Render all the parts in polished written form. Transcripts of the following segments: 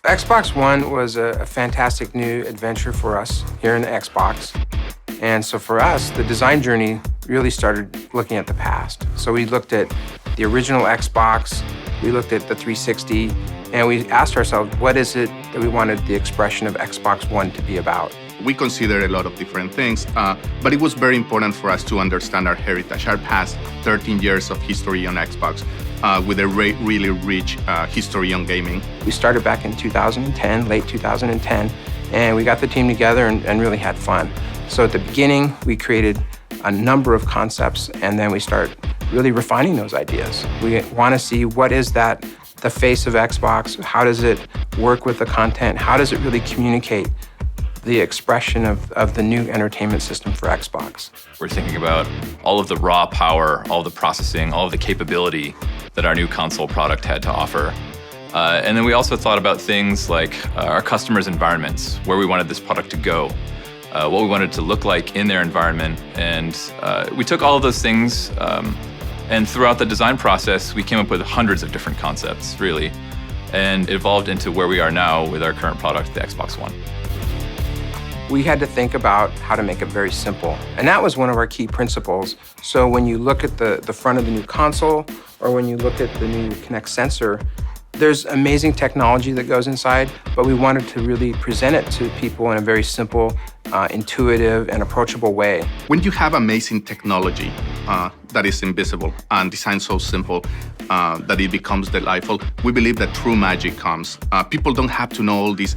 Xbox One was a fantastic new adventure for us here in the Xbox. And so for us, the design journey really started looking at the past. So we looked at the original Xbox, we looked at the 360, and we asked ourselves, what is it that we wanted the expression of Xbox One to be about? We considered a lot of different things, but it was very important for us to understand our heritage, our past 13 years of history on Xbox, with a really rich history on gaming. We started back in 2010, late 2010, and we got the team together and really had fun. So at the beginning, we created a number of concepts, and then we start really refining those ideas. We want to see what is that, the face of Xbox, how does it work with the content, how does it really communicate the expression of the new entertainment system for Xbox. We're thinking about all of the raw power, all of the processing, all of the capability that our new console product had to offer. And then we also thought about things like our customers' environments, where we wanted this product to go, what we wanted it to look like in their environment. And we took all of those things, and throughout the design process, we came up with hundreds of different concepts, really, and it evolved into where we are now with our current product, the Xbox One. We had to think about how to make it very simple. And that was one of our key principles. So when you look at the front of the new console, or when you look at the new Kinect sensor, there's amazing technology that goes inside, but we wanted to really present it to people in a very simple, intuitive, and approachable way. When you have amazing technology that is invisible and designed so simple that it becomes delightful, we believe that true magic comes. People don't have to know all these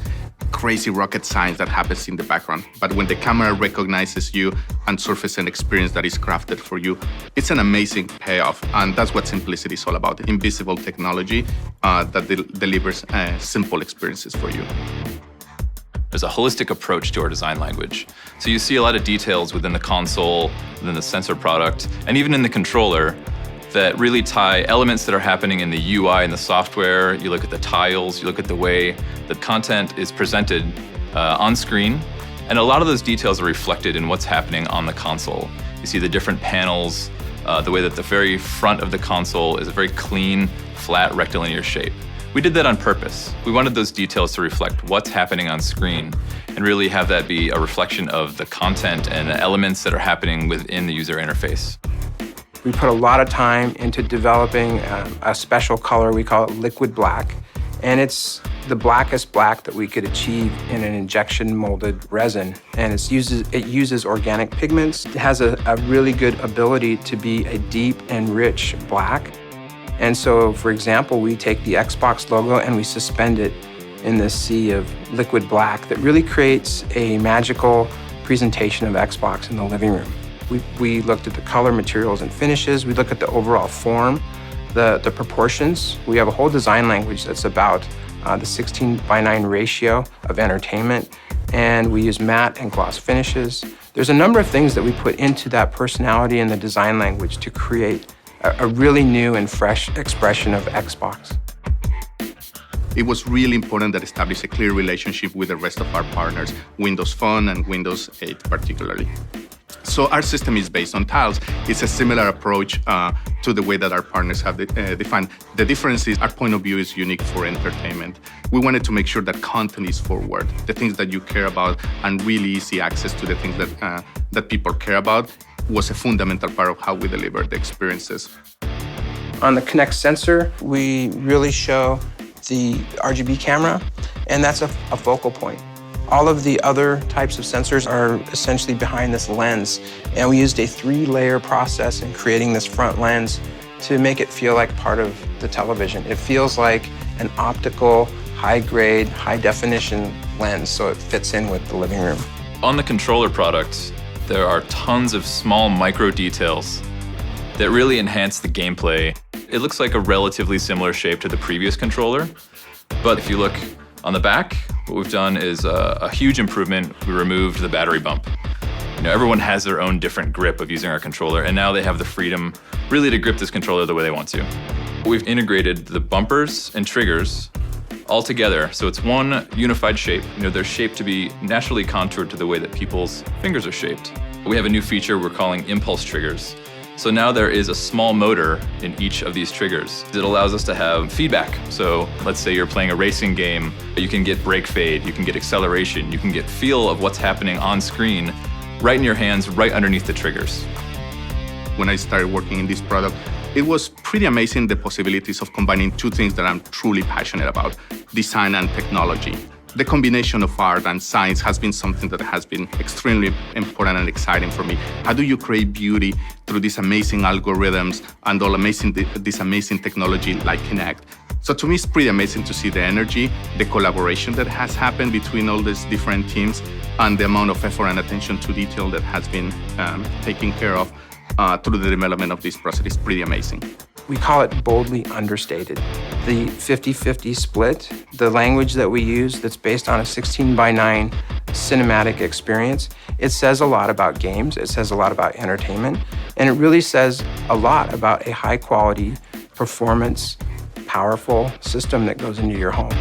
crazy rocket science that happens in the background. But when the camera recognizes you and surfaces an experience that is crafted for you, it's an amazing payoff. And that's what simplicity is all about, invisible technology that delivers simple experiences for you. There's a holistic approach to our design language. So you see a lot of details within the console, within the sensor product, and even in the controller that really tie elements that are happening in the UI and the software. You look at the tiles, you look at the way that content is presented on screen, and a lot of those details are reflected in what's happening on the console. You see the different panels, the way that the very front of the console is a very clean, flat, rectilinear shape. We did that on purpose. We wanted those details to reflect what's happening on screen and really have that be a reflection of the content and the elements that are happening within the user interface. We put a lot of time into developing a special color, we call it liquid black, and it's the blackest black that we could achieve in an injection molded resin. And it uses organic pigments. It has a really good ability to be a deep and rich black. And so, for example, we take the Xbox logo and we suspend it in this sea of liquid black that really creates a magical presentation of Xbox in the living room. We looked at the color, materials, and finishes. We look at the overall form, the proportions. We have a whole design language that's about the 16:9 ratio of entertainment, and we use matte and gloss finishes. There's a number of things that we put into that personality and the design language to create a really new and fresh expression of Xbox. It was really important that establish a clear relationship with the rest of our partners, Windows Phone and Windows 8 particularly. So our system is based on tiles. It's a similar approach to the way that our partners have defined. The difference is our point of view is unique for entertainment. We wanted to make sure that content is forward, the things that you care about, and really easy access to the things that people care about was a fundamental part of how we deliver the experiences. On the Kinect sensor, we really show the RGB camera, and that's a focal point. All of the other types of sensors are essentially behind this lens, and we used a 3-layer process in creating this front lens to make it feel like part of the television. It feels like an optical, high-grade, high-definition lens, so it fits in with the living room. On the controller product, there are tons of small micro details that really enhance the gameplay. It looks like a relatively similar shape to the previous controller, but if you look on the back, what we've done is a huge improvement. We removed the battery bump. You know, everyone has their own different grip of using our controller, and now they have the freedom really to grip this controller the way they want to. We've integrated the bumpers and triggers all together, so it's one unified shape. You know, they're shaped to be naturally contoured to the way that people's fingers are shaped. We have a new feature we're calling impulse triggers, So now there is a small motor in each of these triggers. It allows us to have feedback. So let's say you're playing a racing game, you can get brake fade, you can get acceleration, you can get feel of what's happening on screen right in your hands, right underneath the triggers. When I started working in this product, it was pretty amazing the possibilities of combining two things that I'm truly passionate about, design and technology. The combination of art and science has been something that has been extremely important and exciting for me. How do you create beauty through these amazing algorithms and this amazing technology like Kinect? So to me, it's pretty amazing to see the energy, the collaboration that has happened between all these different teams, and the amount of effort and attention to detail that has been taken care of through the development of this process. Is pretty amazing. We call it boldly understated. The 50-50 split, the language that we use that's based on a 16:9 cinematic experience, it says a lot about games, it says a lot about entertainment, and it really says a lot about a high quality, performance, powerful system that goes into your home.